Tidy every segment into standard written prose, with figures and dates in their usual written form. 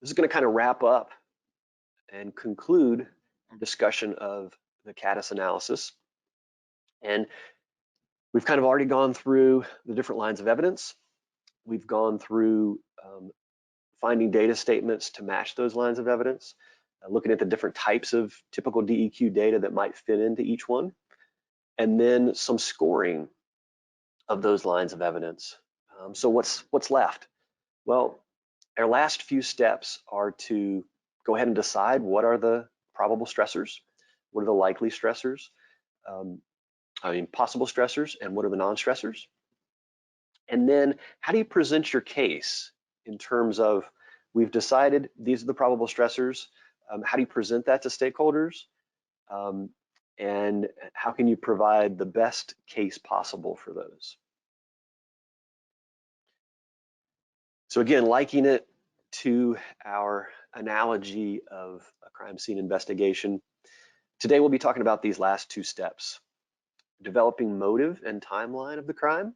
This is going to kind of wrap up and conclude our discussion of the CADDIS analysis. And we've kind of already gone through the different lines of evidence. We've gone through finding data statements to match those lines of evidence, looking at the different types of typical DEQ data that might fit into each one, and then some scoring of those lines of evidence. So what's left? Well, our last few steps are to go ahead and decide what are the probable stressors, what are the likely stressors, possible stressors, and what are the non-stressors. And then how do you present your case in terms of, we've decided these are the probable stressors, how do you present that to stakeholders? And how can you provide the best case possible for those? So again, liking it to our analogy of a crime scene investigation, today we'll be talking about these last two steps: developing motive and timeline of the crime.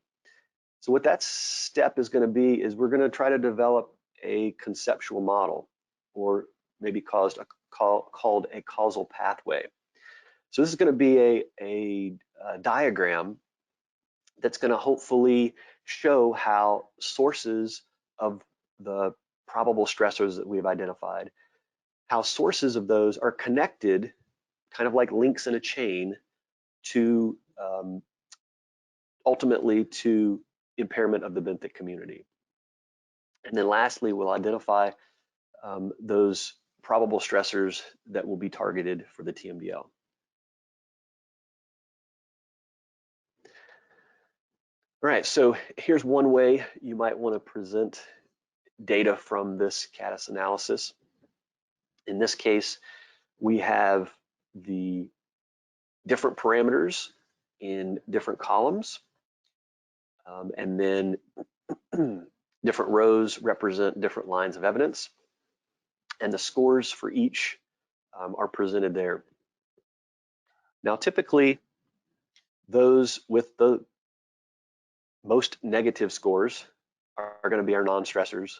So what that step is going to be is we're going to try to develop a conceptual model, or maybe called a causal pathway. So this is going to be a diagram that's going to hopefully show how sources of the probable stressors that we've identified, how sources of those are connected, kind of like links in a chain, to ultimately to impairment of the benthic community. And then lastly, we'll identify those probable stressors that will be targeted for the TMDL. All right, so here's one way you might want to present data from this CADDIS analysis. In this case, we have the different parameters in different columns, and then different rows represent different lines of evidence, and the scores for each are presented there. Now, typically, those with the most negative scores are going to be our non-stressors.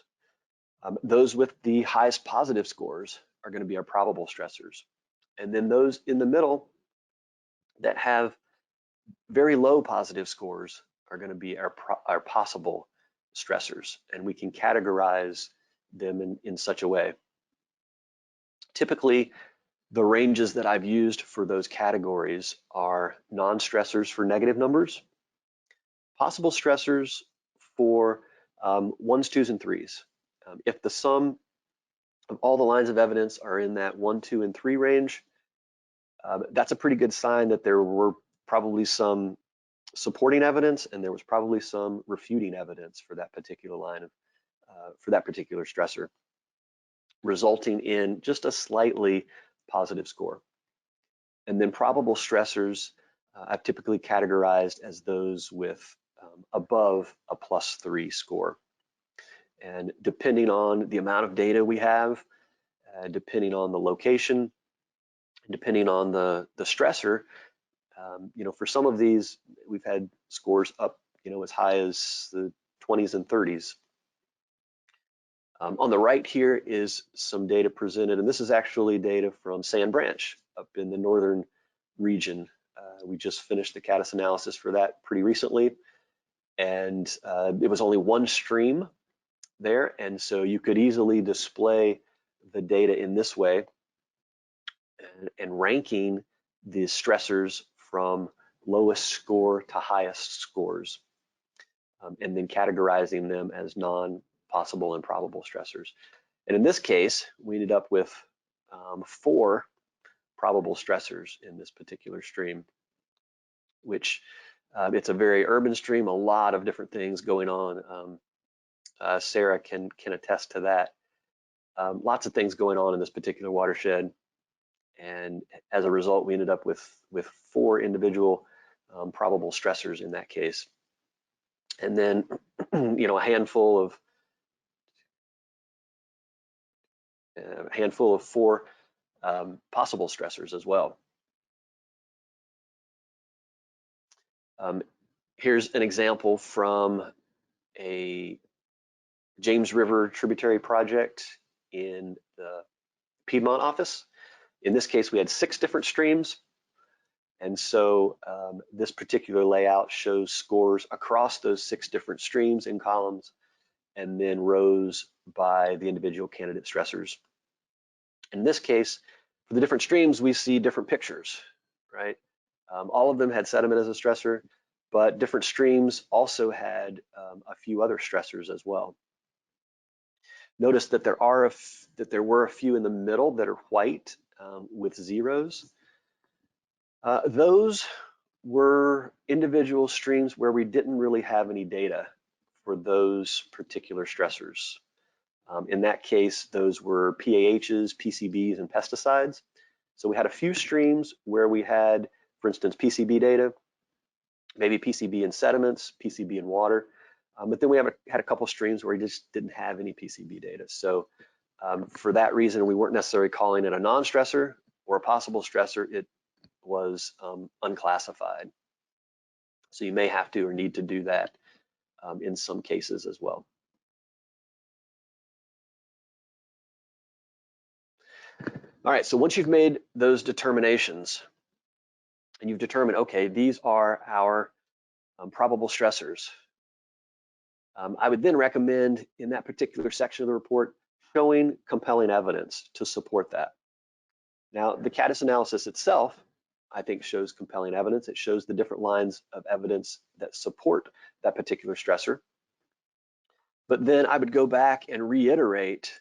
Those with the highest positive scores are going to be our probable stressors. And then those in the middle that have very low positive scores are going to be our possible stressors. And we can categorize them in such a way. Typically, the ranges that I've used for those categories are non-stressors for negative numbers, possible stressors for 1s, 2s, and 3s. If the sum of all the lines of evidence are in that 1, 2, and 3 range, that's a pretty good sign that there were probably some supporting evidence and there was probably some refuting evidence for that particular line of, for that particular stressor, resulting in just a slightly positive score. And then probable stressors, I've typically categorized as those with above a +3 score. And depending on the amount of data we have, depending on the location, depending on the stressor, for some of these, we've had scores up, as high as the 20s and 30s. On the right here is some data presented, and this is actually data from Sand Branch up in the northern region. We just finished the CADDIS analysis for that pretty recently, and it was only one stream there, and so you could easily display the data in this way and ranking the stressors from lowest score to highest scores, and then categorizing them as non-possible and probable stressors. And in this case, we ended up with 4 probable stressors in this particular stream, which it's a very urban stream, a lot of different things going on. Sarah can attest to that. Lots of things going on in this particular watershed, and as a result, we ended up with 4 individual probable stressors in that case, and then a handful of 4 possible stressors as well. Here's an example from a James River tributary project in the Piedmont office. In this case, we had 6 different streams. And so this particular layout shows scores across those 6 different streams in columns, and then rows by the individual candidate stressors. In this case, for the different streams, we see different pictures, right? All of them had sediment as a stressor, but different streams also had a few other stressors as well. Notice that there were a few in the middle that are white with zeros. Those were individual streams where we didn't really have any data for those particular stressors. In that case, those were PAHs, PCBs, and pesticides. So we had a few streams where we had, for instance, PCB data, maybe PCB in sediments, PCB in water, but then we had a couple streams where we just didn't have any PCB data. So for that reason, we weren't necessarily calling it a non-stressor or a possible stressor. It was unclassified. So you may have to or need to do that in some cases as well. All right, so once you've made those determinations and you've determined, okay, these are our probable stressors, I would then recommend in that particular section of the report showing compelling evidence to support that. Now, the CADDIS analysis itself, I think, shows compelling evidence. It shows the different lines of evidence that support that particular stressor. But then I would go back and reiterate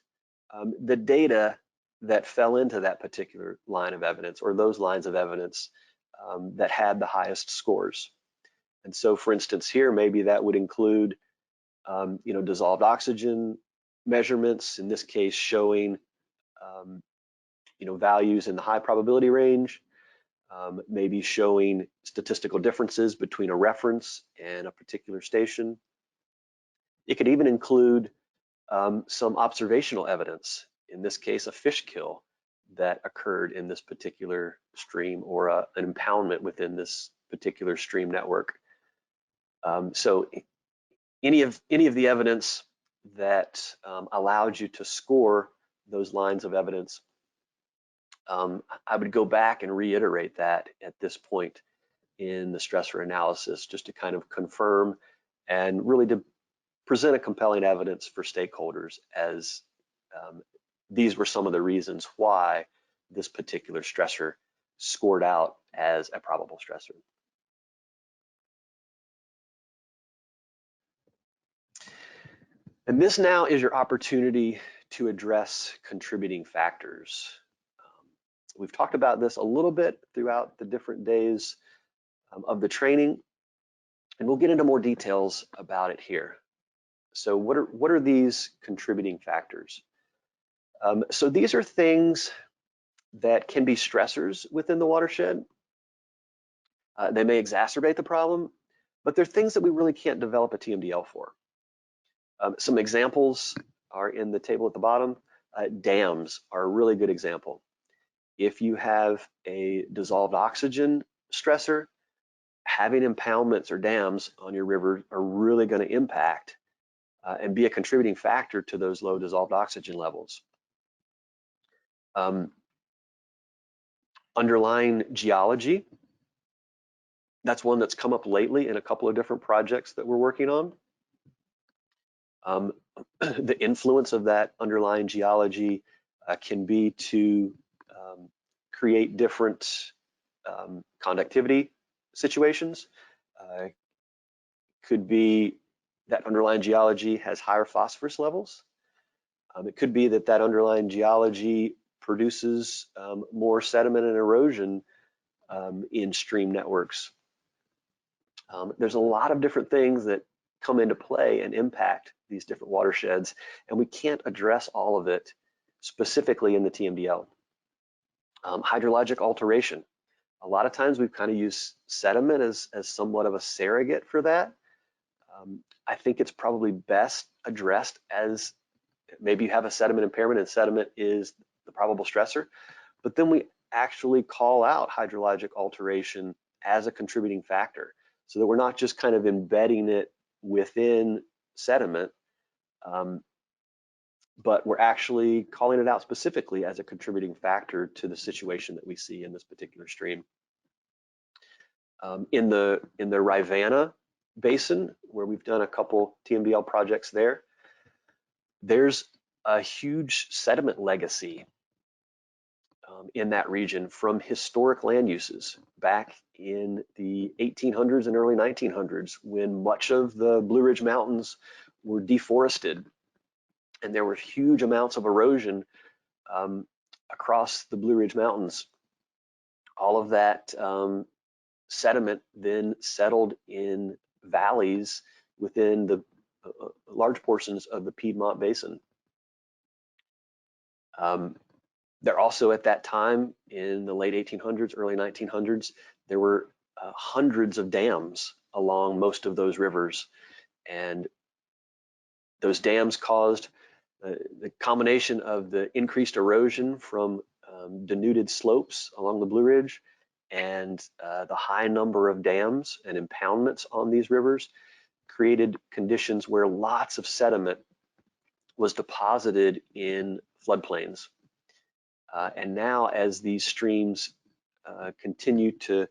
the data that fell into that particular line of evidence or those lines of evidence that had the highest scores. And so, for instance, here, maybe that would include dissolved oxygen measurements, in this case showing values in the high probability range, maybe showing statistical differences between a reference and a particular station. It could even include some observational evidence, in this case a fish kill that occurred in this particular stream or an impoundment within this particular stream network. So any of the evidence that allowed you to score those lines of evidence, I would go back and reiterate that at this point in the stressor analysis, just to kind of confirm and really to present a compelling evidence for stakeholders as these were some of the reasons why this particular stressor scored out as a probable stressor. And this now is your opportunity to address contributing factors. We've talked about this a little bit throughout the different days of the training, and we'll get into more details about it here. So what are these contributing factors? So these are things that can be stressors within the watershed. They may exacerbate the problem, but they're things that we really can't develop a TMDL for. Some examples are in the table at the bottom. Dams are a really good example. If you have a dissolved oxygen stressor, having impoundments or dams on your river are really going to impact and be a contributing factor to those low dissolved oxygen levels. Underlying geology, that's one that's come up lately in a couple of different projects that we're working on. The influence of that underlying geology can be to create different conductivity situations. Could be that underlying geology has higher phosphorus levels. It could be that underlying geology produces more sediment and erosion in stream networks. There's a lot of different things that come into play and impact these different watersheds, and we can't address all of it specifically in the TMDL. Hydrologic alteration. A lot of times we've kind of used sediment as somewhat of a surrogate for that. I think it's probably best addressed as maybe you have a sediment impairment and sediment is the probable stressor, but then we actually call out hydrologic alteration as a contributing factor so that we're not just kind of embedding it within sediment. but we're actually calling it out specifically as a contributing factor to the situation that we see in this particular stream. In the Rivanna Basin, where we've done a couple TMDL projects there, there's a huge sediment legacy in that region from historic land uses back in the 1800s and early 1900s, when much of the Blue Ridge Mountains were deforested and there were huge amounts of erosion across the Blue Ridge Mountains. All of that sediment then settled in valleys within the large portions of the Piedmont Basin. There also, at that time, in the late 1800s, early 1900s, there were hundreds of dams along most of those rivers, and those dams caused the combination of the increased erosion from denuded slopes along the Blue Ridge and the high number of dams and impoundments on these rivers created conditions where lots of sediment was deposited in floodplains. And now, as these streams continue to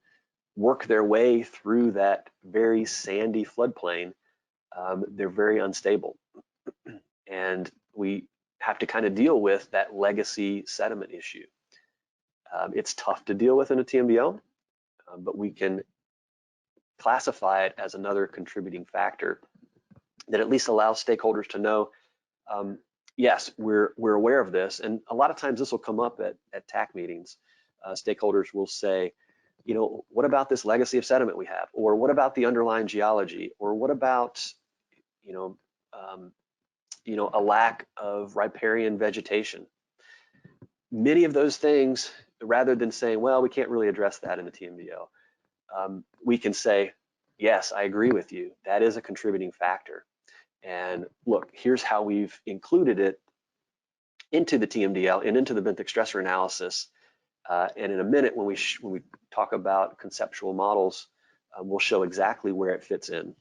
work their way through that very sandy floodplain, they're very unstable. And we have to kind of deal with that legacy sediment issue. It's tough to deal with in a TMDL, but we can classify it as another contributing factor that at least allows stakeholders to know, yes, we're aware of this. And a lot of times this will come up at TAC meetings. Stakeholders will say, you know, what about this legacy of sediment we have? Or what about the underlying geology? Or what about, a lack of riparian vegetation? Many of those things, rather than saying, well, we can't really address that in the TMDL, we can say, yes, I agree with you. That is a contributing factor. And look, here's how we've included it into the TMDL and into the benthic stressor analysis. And in a minute, when we talk about conceptual models, we'll show exactly where it fits in.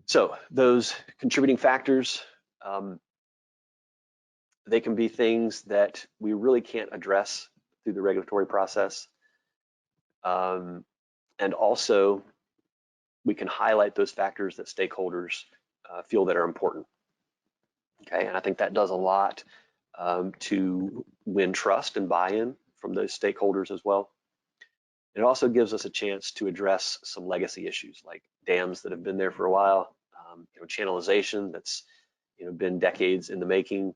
So those contributing factors, they can be things that we really can't address through the regulatory process. And also, we can highlight those factors that stakeholders feel that are important. Okay, and I think that does a lot to win trust and buy-in from those stakeholders as well. It also gives us a chance to address some legacy issues like dams that have been there for a while, channelization that's been decades in the making,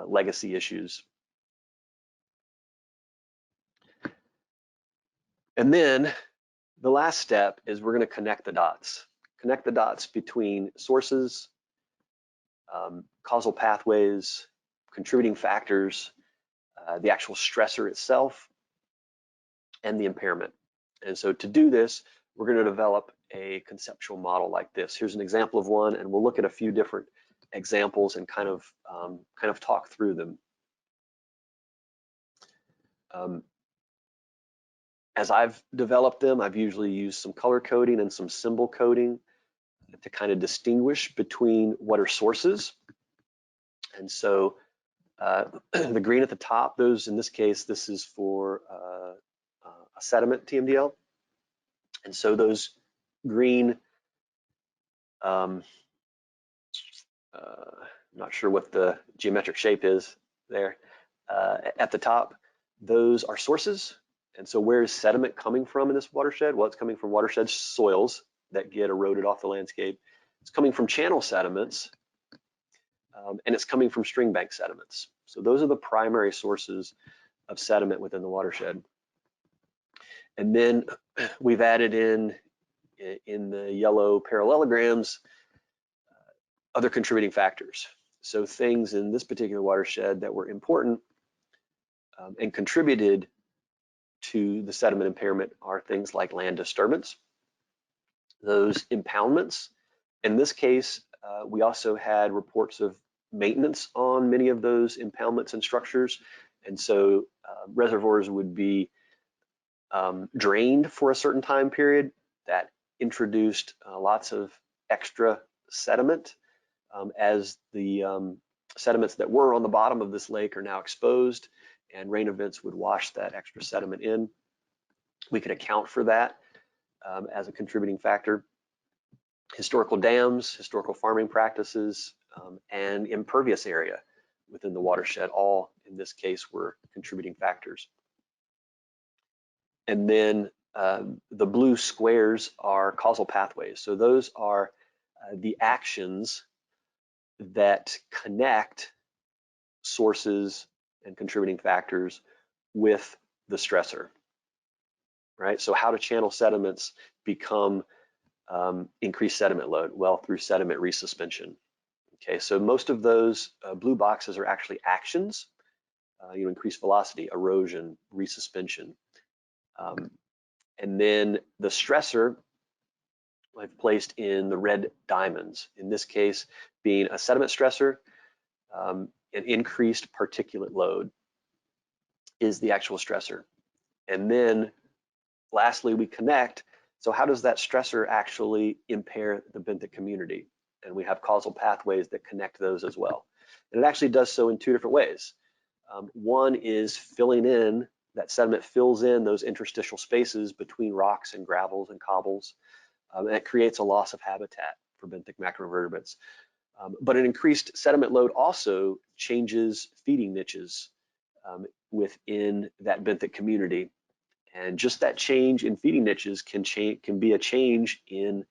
legacy issues. And then the last step is we're going to connect the dots between sources, causal pathways, contributing factors, the actual stressor itself, and the impairment. And so to do this, we're going to develop a conceptual model like this. Here's an example of one, and we'll look at a few different examples and kind of talk through them. As I've developed them, I've usually used some color coding and some symbol coding to kind of distinguish between what are sources. And so the green at the top, those, in this case, this is for a sediment TMDL. And so those green, I'm not sure what the geometric shape is there, at the top, those are sources. And so where is sediment coming from in this watershed? Well, it's coming from watershed soils that get eroded off the landscape. It's coming from channel sediments, and it's coming from stream bank sediments. So those are the primary sources of sediment within the watershed. And then we've added in the yellow parallelograms other contributing factors. So things in this particular watershed that were important and contributed to the sediment impairment are things like land disturbance, those impoundments. In this case, we also had reports of maintenance on many of those impoundments and structures. And so reservoirs would be drained for a certain time period that introduced lots of extra sediment as the sediments that were on the bottom of this lake are now exposed, and rain events would wash that extra sediment in. We could account for that as a contributing factor. Historical dams, historical farming practices, and impervious area within the watershed, all in this case were contributing factors. And then the blue squares are causal pathways. So those are the actions that connect sources and contributing factors with the stressor, right? So how do channel sediments become increased sediment load? Well, through sediment resuspension. Okay, so most of those blue boxes are actually actions, increased velocity, erosion, resuspension. And then the stressor I've placed in the red diamonds, in this case being a sediment stressor, an increased particulate load is the actual stressor. And then lastly, we connect. So how does that stressor actually impair the benthic community? And we have causal pathways that connect those as well. And it actually does so in two different ways. One is filling in, that sediment fills in those interstitial spaces between rocks and gravels and cobbles. And it creates a loss of habitat for benthic macroinvertebrates. But an increased sediment load also changes feeding niches within that benthic community. And just that change in feeding niches can be a change in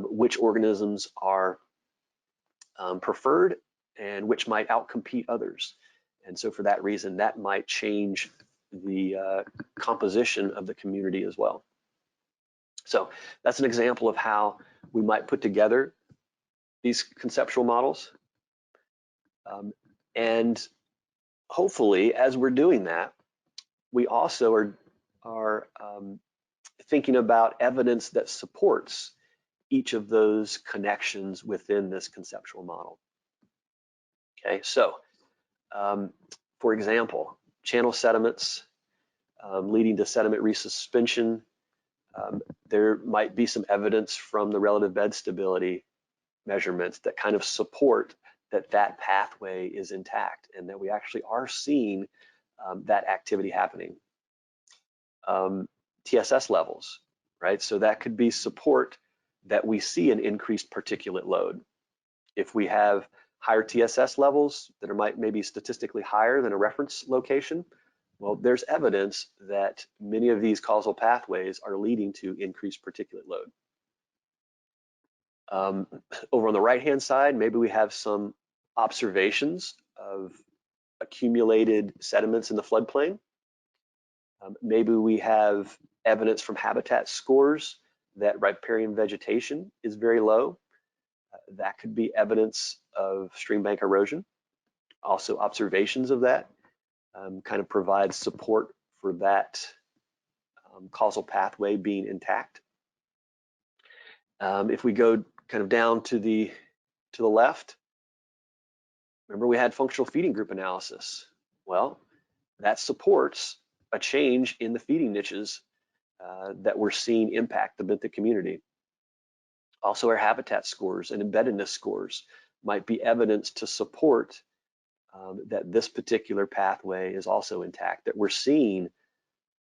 which organisms are preferred and which might outcompete others. And so for that reason, that might change the composition of the community as well. So that's an example of how we might put together these conceptual models. And hopefully, as we're doing that, we also are thinking about evidence that supports each of those connections within this conceptual model. Okay, so for example, channel sediments leading to sediment resuspension. There might be some evidence from the relative bed stability measurements that kind of support that pathway is intact and that we actually are seeing that activity happening. TSS levels, right? So that could be support that we see an increased particulate load. If we have higher TSS levels that are maybe statistically higher than a reference location, well, there's evidence that many of these causal pathways are leading to increased particulate load. Over on the right-hand side, maybe we have some observations of accumulated sediments in the floodplain. Maybe we have evidence from habitat scores that riparian vegetation is very low. That could be evidence of stream bank erosion. Also, observations of that kind of provides support for that causal pathway being intact. If we go kind of down to the left, remember we had functional feeding group analysis. Well, that supports a change in the feeding niches that we're seeing impact the benthic community. Also, our habitat scores and embeddedness scores might be evidence to support that this particular pathway is also intact, that we're seeing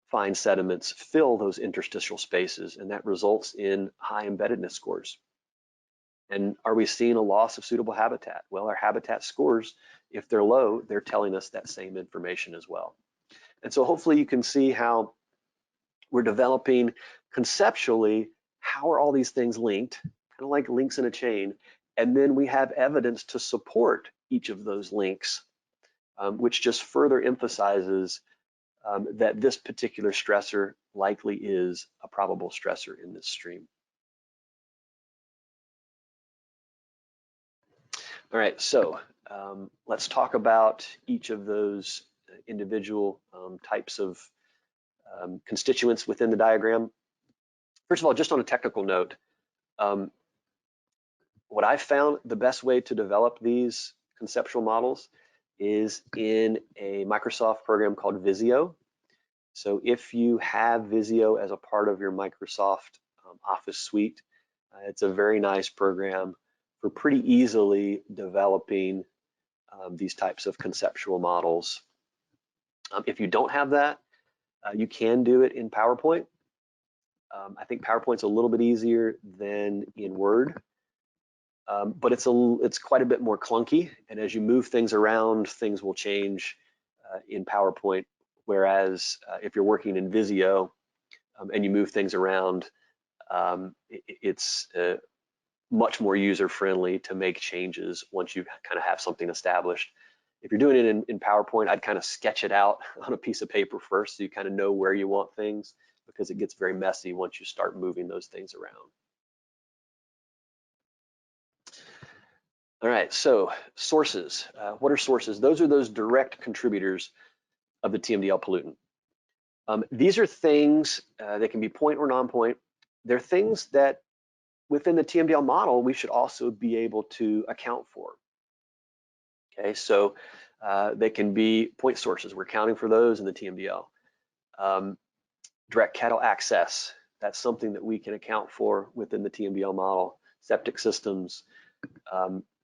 fine sediments fill those interstitial spaces, and that results in high embeddedness scores. And are we seeing a loss of suitable habitat? Well, our habitat scores, if they're low, they're telling us that same information as well. And so hopefully you can see how we're developing conceptually, how are all these things linked, kind of like links in a chain, and then we have evidence to support each of those links, which just further emphasizes that this particular stressor likely is a probable stressor in this stream. All right, so let's talk about each of those individual types of constituents within the diagram. First of all, just on a technical note, what I found the best way to develop these conceptual models is in a Microsoft program called Visio. So if you have Visio as a part of your Microsoft Office suite, it's a very nice program for pretty easily developing these types of conceptual models. If you don't have that, you can do it in PowerPoint. I think PowerPoint's a little bit easier than in Word, but it's quite a bit more clunky. And as you move things around, things will change in PowerPoint. Whereas if you're working in Visio and you move things around, it's much more user-friendly to make changes once you kind of have something established. If you're doing it in PowerPoint, I'd kind of sketch it out on a piece of paper first so you kind of know where you want things, because it gets very messy once you start moving those things around. All right, so sources. What are sources? Those are those direct contributors of the TMDL pollutant. These are things that can be point or non-point. They're things that within the TMDL model, we should also be able to account for. Okay, so they can be point sources. We're counting for those in the TMDL. Direct cattle access, that's something that we can account for within the TMDL model. Septic systems,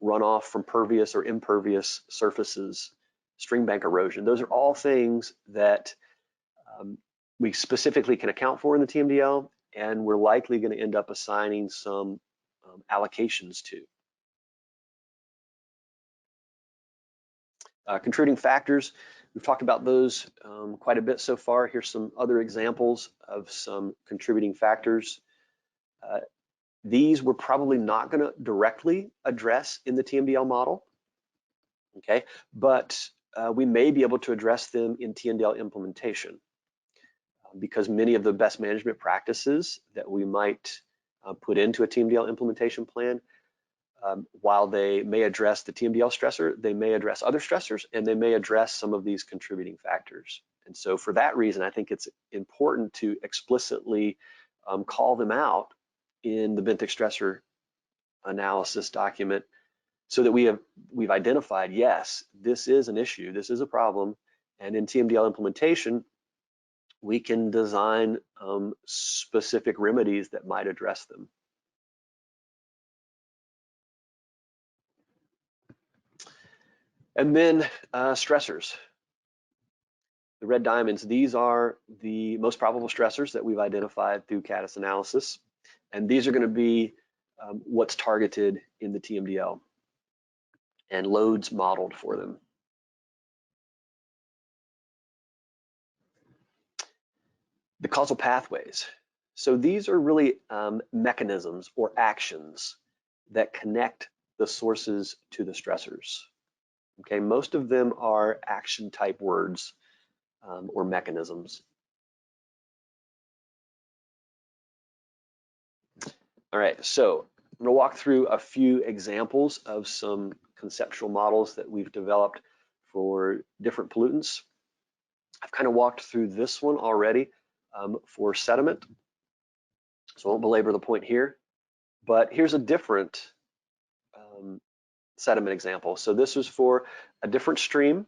runoff from pervious or impervious surfaces, stream bank erosion. Those are all things that we specifically can account for in the TMDL, and we're likely going to end up assigning some allocations to. Contributing factors, we've talked about those quite a bit so far. Here's some other examples of some contributing factors. These we're probably not going to directly address in the TMDL model, okay? But we may be able to address them in TMDL implementation, because many of the best management practices that we might put into a TMDL implementation plan, while they may address the TMDL stressor, they may address other stressors, and they may address some of these contributing factors. And so for that reason, I think it's important to explicitly call them out in the benthic stressor analysis document, so that we've identified, yes, this is an issue, this is a problem, and in TMDL implementation, we can design specific remedies that might address them. And then stressors. The red diamonds, these are the most probable stressors that we've identified through CADDIS analysis. And these are going to be what's targeted in the TMDL and loads modeled for them. The causal pathways. So these are really mechanisms or actions that connect the sources to the stressors. Okay, most of them are action type words or mechanisms. All right, so I'm gonna walk through a few examples of some conceptual models that we've developed for different pollutants. I've kind of walked through this one already for sediment, so I won't belabor the point here, but here's a different sediment example. So this was for a different stream,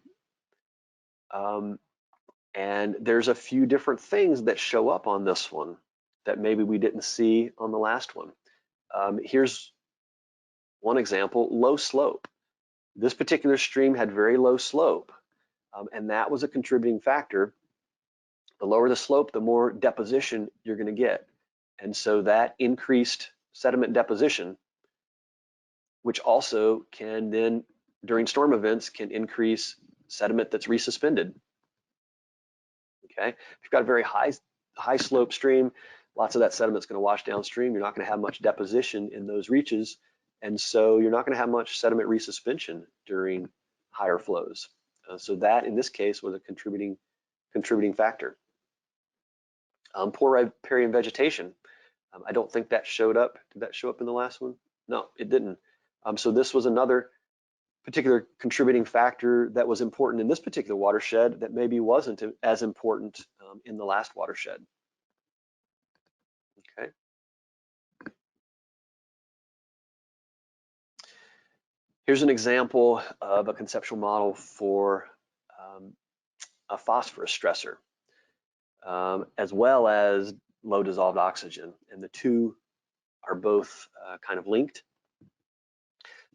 and there's a few different things that show up on this one that maybe we didn't see on the last one. Here's one example, low slope. This particular stream had very low slope, and that was a contributing factor. The lower the slope, the more deposition you're going to get. And so that increased sediment deposition, which also can then, during storm events, can increase sediment that's resuspended. Okay, if you've got a very high slope stream, lots of that sediment is going to wash downstream. You're not going to have much deposition in those reaches, and so you're not going to have much sediment resuspension during higher flows. So that, in this case, was a contributing factor. Poor riparian vegetation. I don't think that showed up. Did that show up in the last one? No, it didn't. So this was another particular contributing factor that was important in this particular watershed that maybe wasn't as important in the last watershed. Okay. Here's an example of a conceptual model for a phosphorus stressor, as well as low dissolved oxygen, and the two are both kind of linked.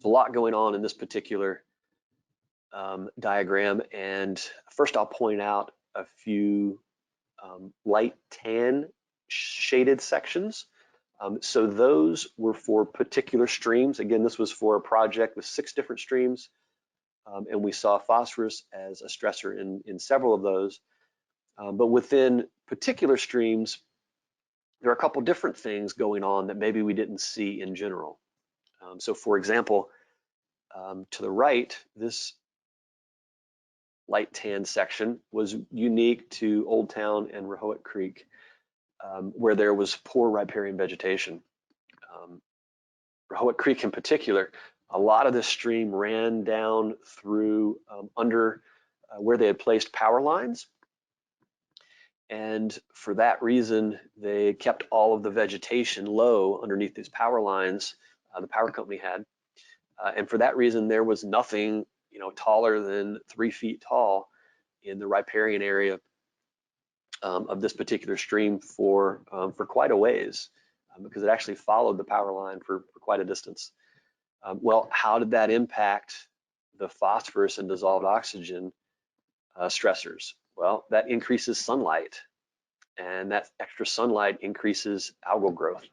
a lot going on in this particular diagram, and first I'll point out a few light tan shaded sections. So those were for particular streams. Again, this was for a project with 6 different streams, and we saw phosphorus as a stressor in several of those. But within particular streams, there are a couple different things going on that maybe we didn't see in general. So for example, to the right, this light tan section was unique to Old Town and Rehoboth Creek, where there was poor riparian vegetation. Rehoboth Creek in particular, a lot of this stream ran down through under where they had placed power lines. And for that reason, they kept all of the vegetation low underneath these power lines the power company had. And for that reason, there was nothing, taller than 3 feet tall in the riparian area of this particular stream for quite a ways, because it actually followed the power line for quite a distance. Well, how did that impact the phosphorus and dissolved oxygen stressors? Well, that increases sunlight, and that extra sunlight increases algal growth.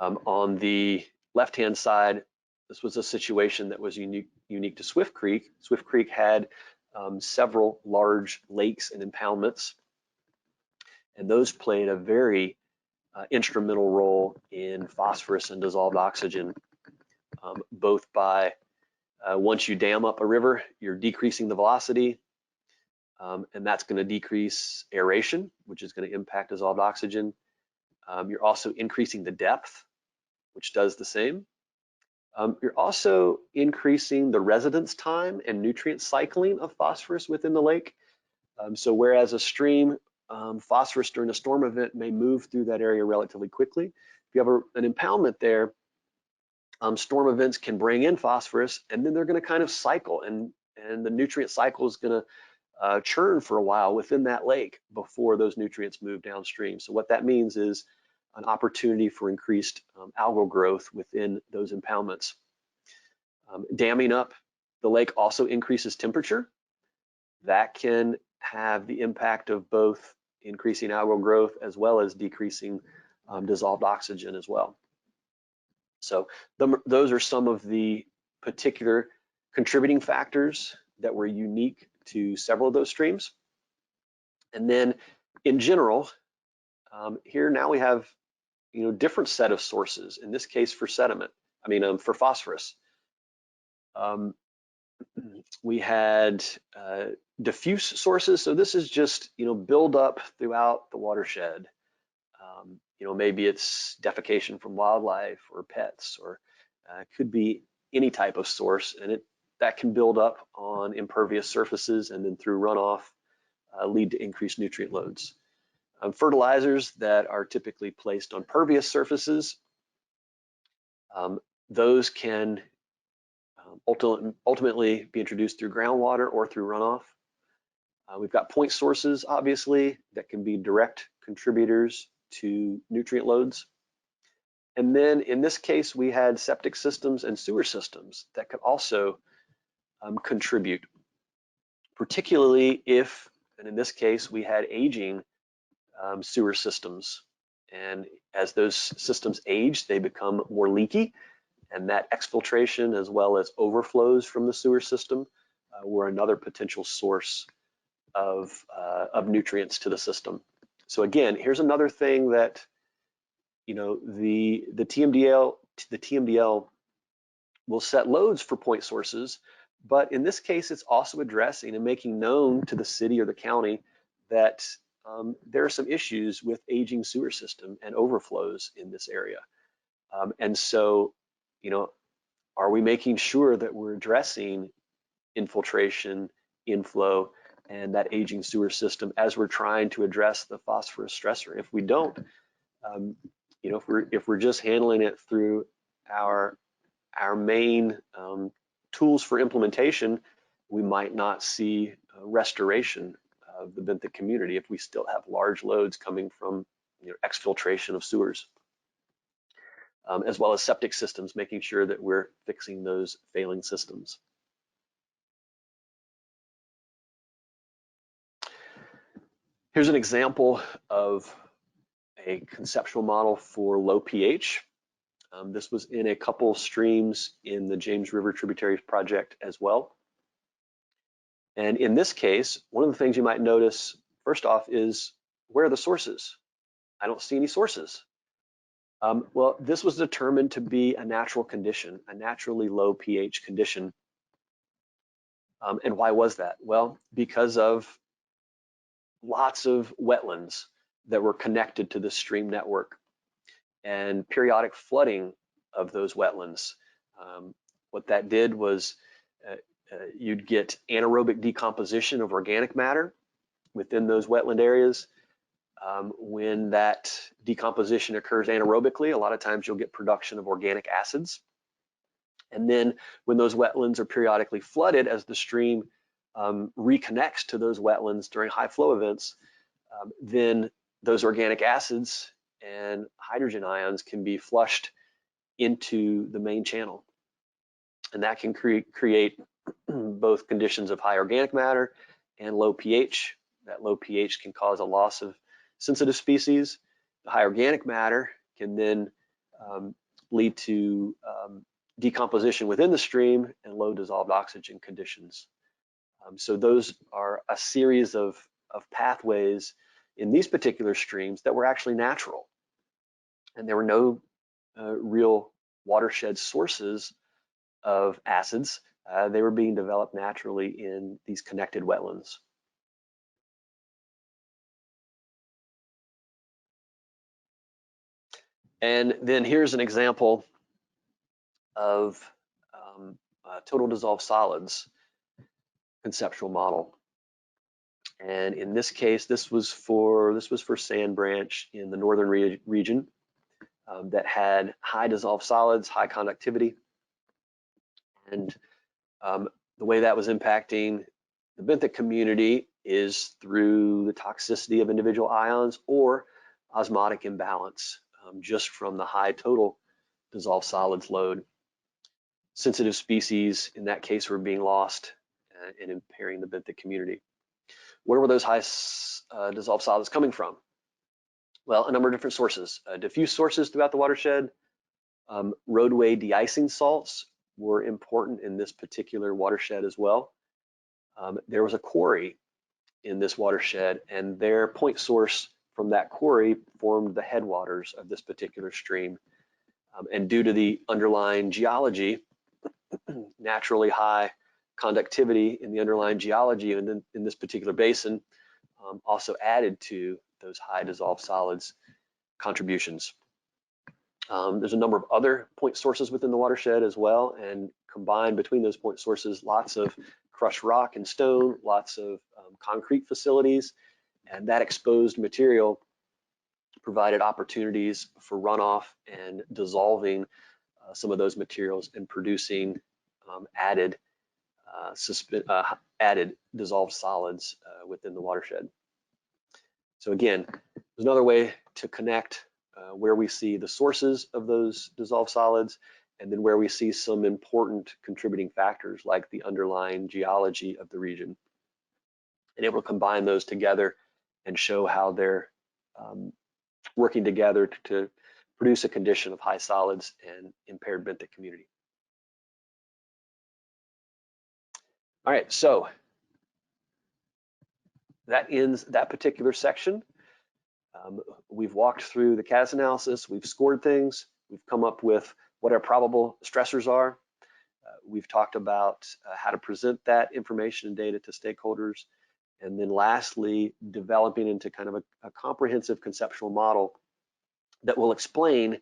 On the left-hand side, this was a situation that was unique to Swift Creek. Swift Creek had several large lakes and impoundments, and those played a very instrumental role in phosphorus and dissolved oxygen, both by once you dam up a river, you're decreasing the velocity, and that's going to decrease aeration, which is going to impact dissolved oxygen. You're also increasing the depth, which does the same. You're also increasing the residence time and nutrient cycling of phosphorus within the lake. So whereas a stream, phosphorus during a storm event may move through that area relatively quickly, if you have an impoundment there, storm events can bring in phosphorus, and then they're going to kind of cycle, and the nutrient cycle is going to churn for a while within that lake before those nutrients move downstream. So what that means is an opportunity for increased algal growth within those impoundments. Damming up the lake also increases temperature. That can have the impact of both increasing algal growth as well as decreasing dissolved oxygen as well. So those are some of the particular contributing factors that were unique to several of those streams. And then in general, here now we have different set of sources, in this case for sediment, for phosphorus. We had diffuse sources, so this is just build up throughout the watershed. Maybe it's defecation from wildlife or pets, or could be any type of source, and that can build up on impervious surfaces and then through runoff lead to increased nutrient loads. Fertilizers that are typically placed on pervious surfaces, those can ultimately be introduced through groundwater or through runoff. We've got point sources, obviously, that can be direct contributors to nutrient loads. And then in this case, we had septic systems and sewer systems that could also contribute, particularly if, and in this case, we had aging sewer systems. And as those systems age, they become more leaky, and that exfiltration as well as overflows from the sewer system were another potential source of nutrients to the system. So again, here's another thing that the TMDL will set loads for point sources, but in this case, it's also addressing and making known to the city or the county that there are some issues with aging sewer system and overflows in this area. And so, are we making sure that we're addressing infiltration, inflow, and that aging sewer system as we're trying to address the phosphorus stressor? If we don't, if we're just handling it through our main tools for implementation, we might not see restoration of the benthic community if we still have large loads coming from exfiltration of sewers. as well as septic systems, making sure that we're fixing those failing systems. Here's an example of a conceptual model for low pH. This was in a couple streams in the James River Tributaries project as well. And in this case, one of the things you might notice, first off, is where are the sources? I don't see any sources. Well, this was determined to be a natural condition, a naturally low pH condition. And why was that? Well, because of lots of wetlands that were connected to the stream network and periodic flooding of those wetlands. What that did was you'd get anaerobic decomposition of organic matter within those wetland areas. When that decomposition occurs anaerobically, a lot of times you'll get production of organic acids. And then when those wetlands are periodically flooded, as the stream reconnects to those wetlands during high flow events, then those organic acids and hydrogen ions can be flushed into the main channel. And that can create both conditions of high organic matter and low pH. That low pH can cause a loss of sensitive species. The high organic matter can then lead to decomposition within the stream and low dissolved oxygen conditions. So those are a series of pathways in these particular streams that were actually natural. And there were no real watershed sources of acids. They were being developed naturally in these connected wetlands. And then here's an example of total dissolved solids conceptual model. And in this case, this was for Sand Branch in the northern region that had high dissolved solids, high conductivity. And the way that was impacting the benthic community is through the toxicity of individual ions or osmotic imbalance, just from the high total dissolved solids load. Sensitive species in that case were being lost and impairing the benthic community. Where were those high dissolved solids coming from? Well, a number of different sources. Diffuse sources throughout the watershed. Roadway de-icing salts were important in this particular watershed as well. There was a quarry in this watershed, and their point source from that quarry formed the headwaters of this particular stream. And due to the underlying geology, naturally high conductivity in the underlying geology in this particular basin also added to those high dissolved solids contributions. There's a number of other point sources within the watershed as well, and combined between those point sources, lots of crushed rock and stone, lots of concrete facilities, and that exposed material provided opportunities for runoff and dissolving some of those materials and producing added dissolved solids within the watershed. So again, there's another way to connect where we see the sources of those dissolved solids, and then where we see some important contributing factors like the underlying geology of the region, and able to combine those together and show how they're working together to produce a condition of high solids and impaired benthic community. All right, so that ends that particular section. We've walked through the CADDIS analysis, we've scored things, we've come up with what our probable stressors are. We've talked about how to present that information and data to stakeholders. And then lastly, developing into kind of a comprehensive conceptual model that will explain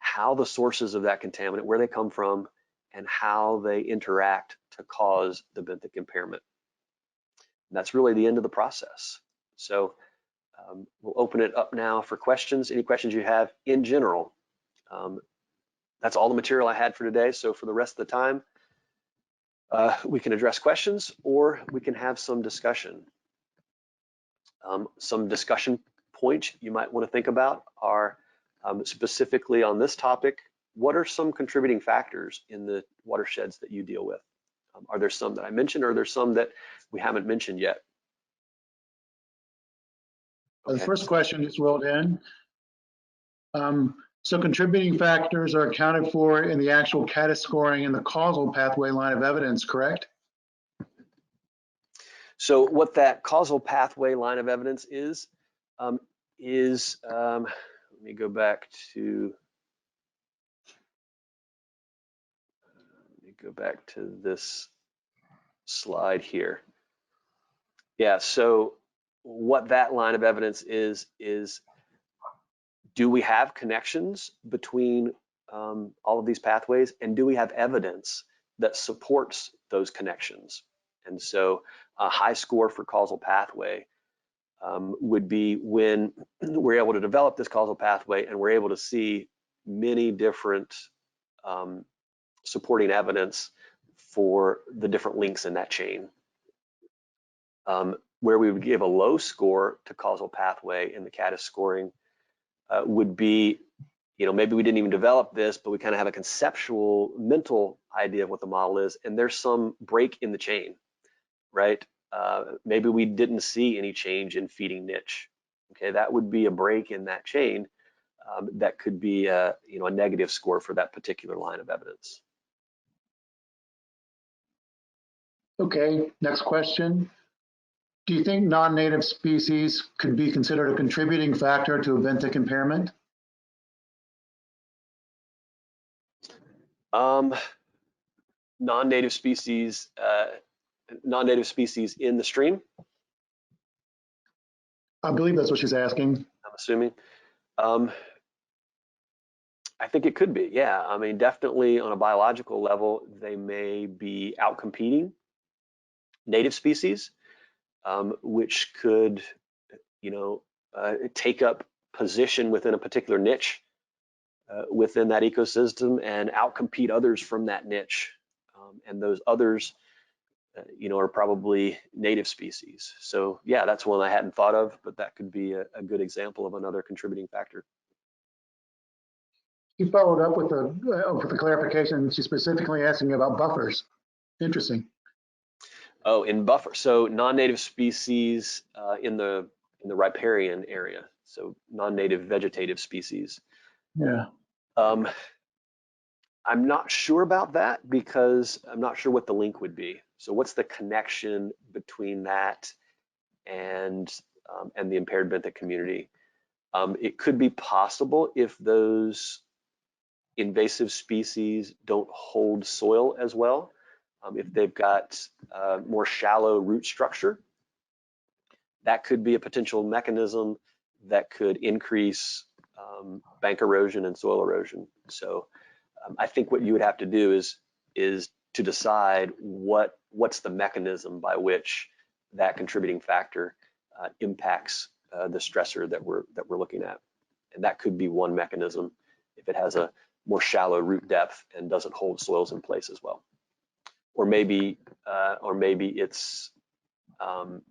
how the sources of that contaminant, where they come from, and how they interact to cause the benthic impairment. And that's really the end of the process. So we'll open it up now for questions. Any questions you have in general. That's all the material I had for today. So for the rest of the time, we can address questions or we can have some discussion. Some discussion points you might want to think about are specifically on this topic. what are some contributing factors in the watersheds that you deal with? Are there some that I mentioned, or are there some that we haven't mentioned yet? Okay. The first question just rolled in. So contributing factors are accounted for in the actual CADDIS scoring in the causal pathway line of evidence, correct? So what that causal pathway line of evidence is let me go back to this slide here. Yeah, so what that line of evidence is do we have connections between all of these pathways, and do we have evidence that supports those connections? And so a high score for causal pathway would be when we're able to develop this causal pathway and we're able to see many different supporting evidence for the different links in that chain. Where we would give a low score to causal pathway in the CADDIS scoring would be, maybe we didn't even develop this, but we kind of have a conceptual mental idea of what the model is, and there's some break in the chain, right? Maybe we didn't see any change in feeding niche. Okay, that would be a break in that chain that could be a negative score for that particular line of evidence. Okay, next question. Do you think non-native species could be considered a contributing factor to benthic impairment? Non-native species in the stream? I believe that's what she's asking. I'm assuming. I think it could be, yeah. I mean, definitely on a biological level, they may be outcompeting native species, which could, take up position within a particular niche within that ecosystem and outcompete others from that niche. And those others, are probably native species. So yeah, that's one I hadn't thought of, but that could be a good example of another contributing factor. He followed up with the clarification. She's specifically asking about buffers. Interesting. Oh, in buffer. So non-native species in the riparian area. So non-native vegetative species. Yeah. I'm not sure about that because I'm not sure what the link would be. So what's the connection between that and the impaired benthic community? It could be possible if those invasive species don't hold soil as well. If they've got more shallow root structure, that could be a potential mechanism that could increase bank erosion and soil erosion. So I think what you would have to do is to decide what's the mechanism by which that contributing factor impacts the stressor that we're looking at, and that could be one mechanism if it has a more shallow root depth and doesn't hold soils in place as well, or maybe it's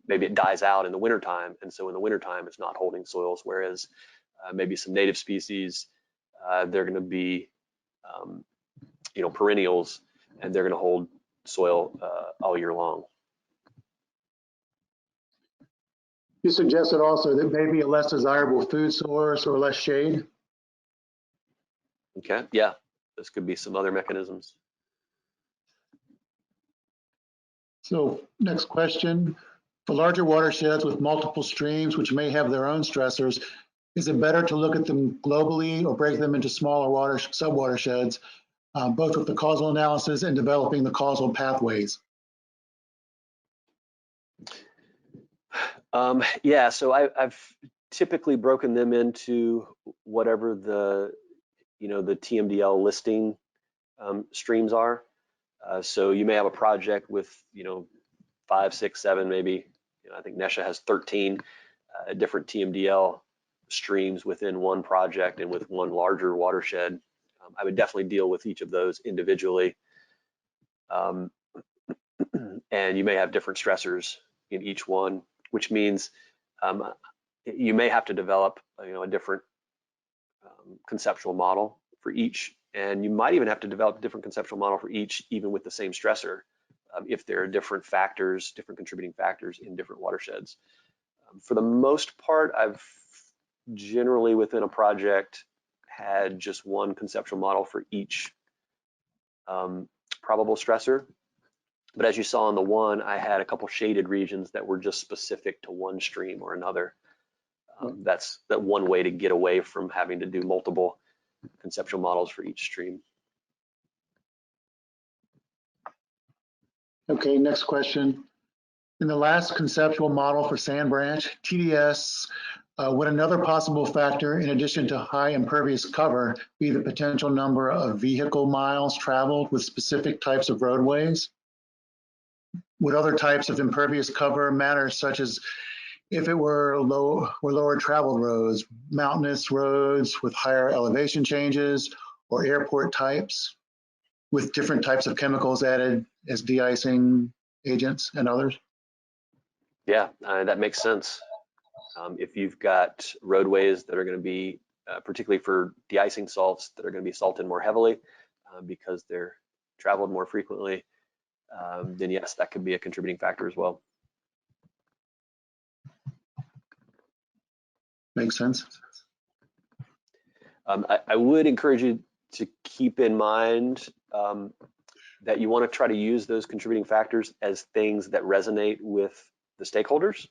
maybe it dies out in the wintertime, and so in the wintertime it's not holding soils, whereas maybe some native species they're going to be perennials, and they're going to hold soil all year long. You suggested also that maybe a less desirable food source or less shade. Okay, yeah, this could be some other mechanisms. So next question. For larger watersheds with multiple streams which may have their own stressors, is it better to look at them globally or break them into smaller sub-watersheds, both with the causal analysis and developing the causal pathways? Yeah, so I've typically broken them into whatever the TMDL listing streams are. So you may have a project with 5, 6, 7, maybe. I think Nesha has 13 different TMDL streams within one project and with one larger watershed. I would definitely deal with each of those individually. And you may have different stressors in each one, which means you may have to develop a different conceptual model for each And you might even have to develop a different conceptual model for each, even with the same stressor, if there are different factors, different contributing factors in different watersheds. For the most part, I've generally within a project had just one conceptual model for each probable stressor. But as you saw in the one, I had a couple shaded regions that were just specific to one stream or another. That's that one way to get away from having to do multiple conceptual models for each stream. Okay, next question. In the last conceptual model for Sand Branch, TDS, would another possible factor, in addition to high impervious cover, be the potential number of vehicle miles traveled with specific types of roadways? Would other types of impervious cover matter, such as if it were lower traveled roads, mountainous roads with higher elevation changes, or airport types with different types of chemicals added as de-icing agents and others? Yeah, that makes sense. If you've got roadways that are going to be, particularly for de-icing salts, that are going to be salted more heavily because they're traveled more frequently, then yes, that could be a contributing factor as well. Makes sense. I would encourage you to keep in mind that you want to try to use those contributing factors as things that resonate with the stakeholders.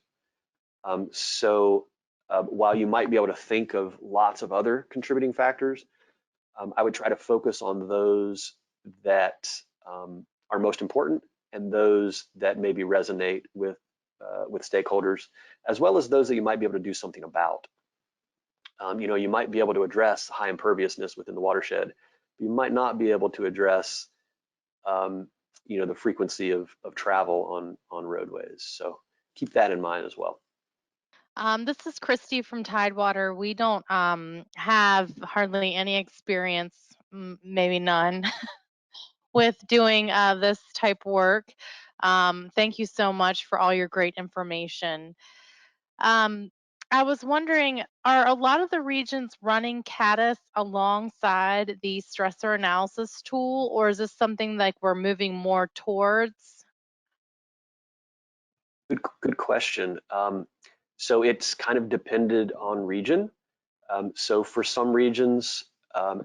So while you might be able to think of lots of other contributing factors, I would try to focus on those that are most important and those that maybe resonate with stakeholders, as well as those that you might be able to do something about. You might be able to address high imperviousness within the watershed, but you might not be able to address the frequency of travel on roadways. So keep that in mind as well. This is Christy from Tidewater. We don't have hardly any experience, maybe none, with doing this type work. Thank you so much for all your great information. I was wondering, are a lot of the regions running CADDIS alongside the stressor analysis tool, or is this something like we're moving more towards? Good question. So it's kind of depended on region. So for some regions,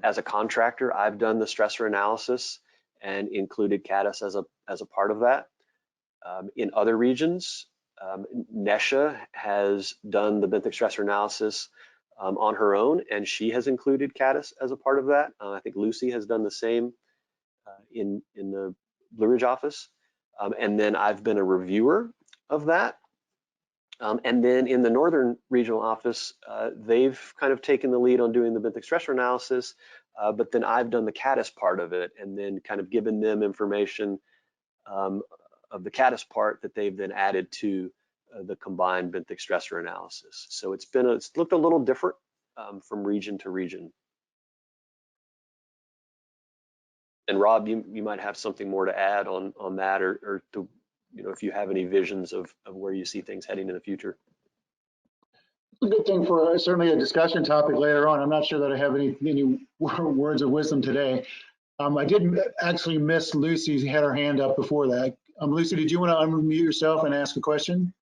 as a contractor, I've done the stressor analysis and included CADDIS as a part of that. In other regions, Nesha has done the benthic stressor analysis on her own, and she has included CADDIS as a part of that. I think Lucy has done the same in the Blue Ridge office. And then I've been a reviewer of that. And then in the Northern Regional Office, they've kind of taken the lead on doing the benthic stressor analysis, but then I've done the CADDIS part of it and then kind of given them information of the CADDIS part that they've then added to the combined benthic stressor analysis. So it's looked a little different from region to region. And Rob, you might have something more to add on that, or to, if you have any visions of where you see things heading in the future. A good thing for certainly a discussion topic later on. I'm not sure that I have any words of wisdom today. I did actually miss Lucy had her hand up before that. Lucy, did you want to unmute yourself and ask a question?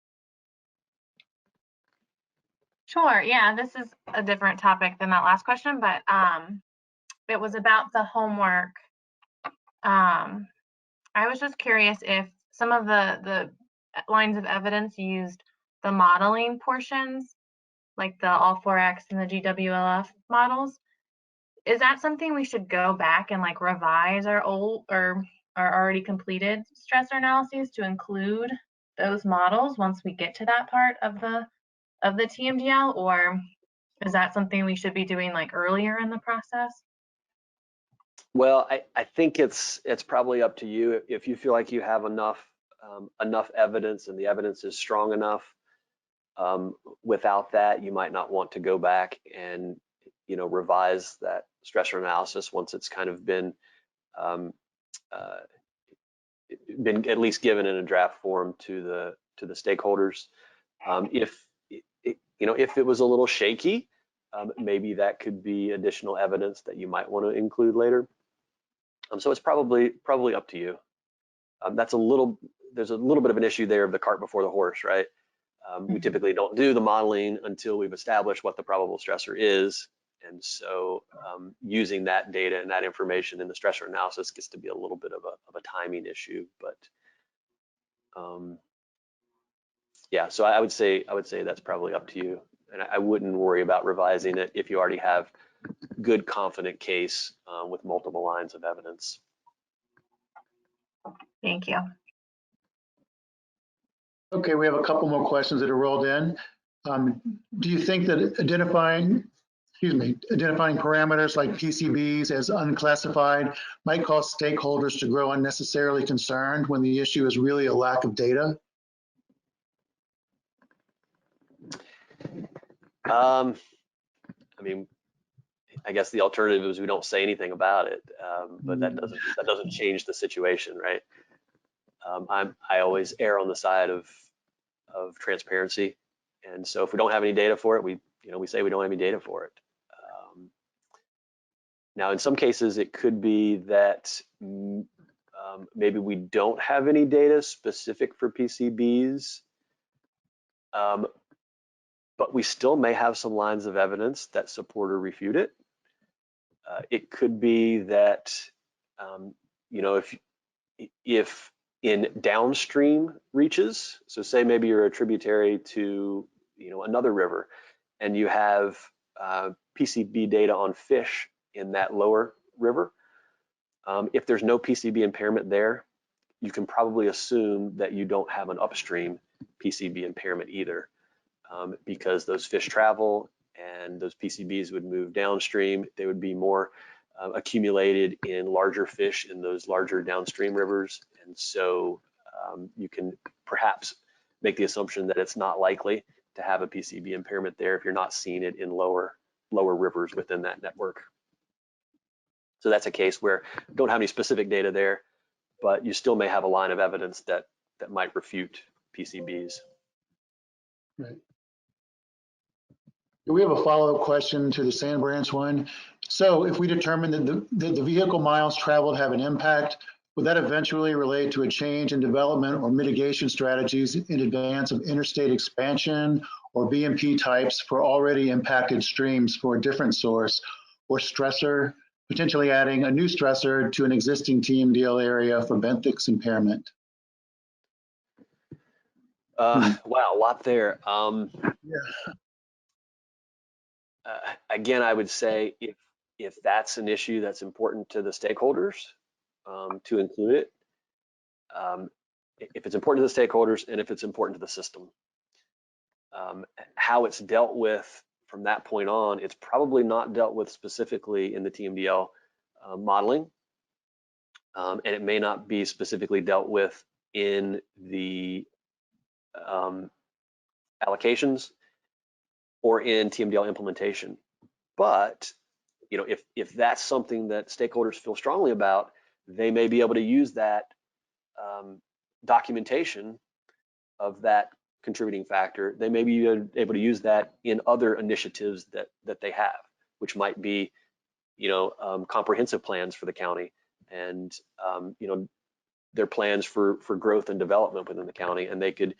Sure, yeah, this is a different topic than that last question, but it was about the homework. I was just curious if some of the lines of evidence used the modeling portions, like the All4X and the GWLF models. Is that something we should go back and like revise our old or our already completed stressor analyses to include those models once we get to that part of the TMDL, or is that something we should be doing like earlier in the process? Well, I think it's probably up to you. If you feel like you have enough evidence and the evidence is strong enough, without that, you might not want to go back and revise that stressor analysis once it's kind of been at least given in a draft form to the stakeholders. If it was a little shaky, maybe that could be additional evidence that you might want to include later. So it's probably up to you. There's a little bit of an issue there of the cart before the horse, right? We typically don't do the modeling until we've established what the probable stressor is. And so using that data and that information in the stressor analysis gets to be a little bit of a timing issue. But yeah, so I would say that's probably up to you. And I wouldn't worry about revising it if you already have good confident case with multiple lines of evidence. Thank you. Okay, we have a couple more questions that are rolled in. Do you think that identifying parameters like PCBs as unclassified might cause stakeholders to grow unnecessarily concerned when the issue is really a lack of data? I mean, I guess the alternative is we don't say anything about it, but that doesn't change the situation, right? I always err on the side of transparency, and so if we don't have any data for it, we say we don't have any data for it. Now, in some cases, it could be that maybe we don't have any data specific for PCBs, but we still may have some lines of evidence that support or refute it. It could be that if in downstream reaches, so say maybe you're a tributary to another river, and you have PCB data on fish in that lower river, if there's no PCB impairment there, you can probably assume that you don't have an upstream PCB impairment either, because those fish travel and those PCBs would move downstream. They would be more accumulated in larger fish in those larger downstream rivers. And so you can perhaps make the assumption that it's not likely to have a PCB impairment there if you're not seeing it in lower rivers within that network. So that's a case where you don't have any specific data there, but you still may have a line of evidence that might refute PCBs. Right. We have a follow-up question to the Sand Branch one. So if we determine that the vehicle miles traveled have an impact, would that eventually relate to a change in development or mitigation strategies in advance of interstate expansion or BMP types for already impacted streams for a different source or stressor, potentially adding a new stressor to an existing TMDL area for benthics impairment? Wow, a lot there. Again, I would say if that's an issue that's important to the stakeholders, to include it. If it's important to the stakeholders and if it's important to the system. How it's dealt with from that point on, it's probably not dealt with specifically in the TMDL modeling, and it may not be specifically dealt with in the allocations or in TMDL implementation. But if that's something that stakeholders feel strongly about, they may be able to use that documentation of that contributing factor. They may be able to use that in other initiatives that they have, which might be comprehensive plans for the county and their plans for growth and development within the county, and they could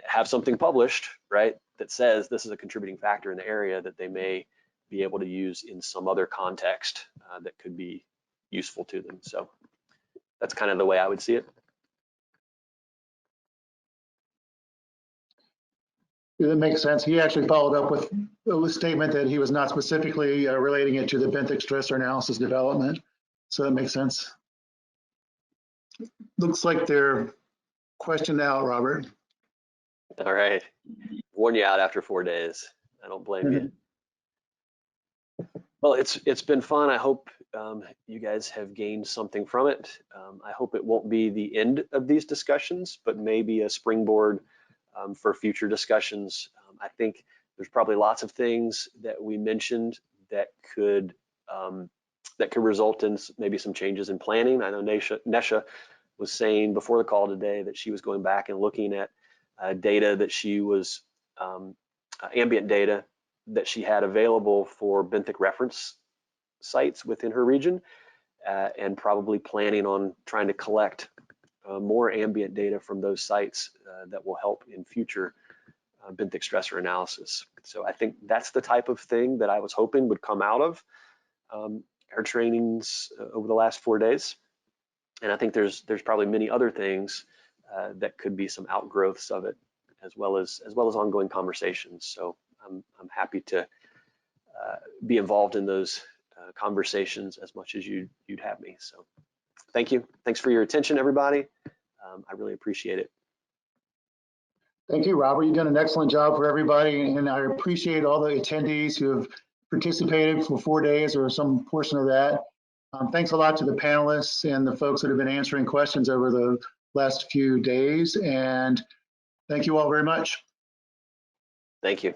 have something published, right, that says this is a contributing factor in the area that they may be able to use in some other context that could be useful to them. So that's kind of the way I would see it. That makes sense. He actually followed up with a statement that he was not specifically relating it to the benthic stressor analysis development. So that makes sense. Looks like they're questioned out, Robert. All right. Warn you out after 4 days. I don't blame you. Well, it's been fun. I hope you guys have gained something from it. I hope it won't be the end of these discussions, but maybe a springboard for future discussions. I think there's probably lots of things that we mentioned that could result in maybe some changes in planning. I know Nesha was saying before the call today that she was going back and looking at data that she was ambient data that she had available for benthic reference sites within her region, and probably planning on trying to collect more ambient data from those sites that will help in future benthic stressor analysis. So I think that's the type of thing that I was hoping would come out of our trainings over the last 4 days. And I think there's probably many other things that could be some outgrowths of it, as well as ongoing conversations. So I'm happy to be involved in those conversations as much as you'd have me. So thank you. Thanks for your attention, everybody. I really appreciate it. Thank you, Robert. You've done an excellent job for everybody, and I appreciate all the attendees who have participated for 4 days or some portion of that. Thanks a lot to the panelists and the folks that have been answering questions over the last few days, and thank you all very much. Thank you.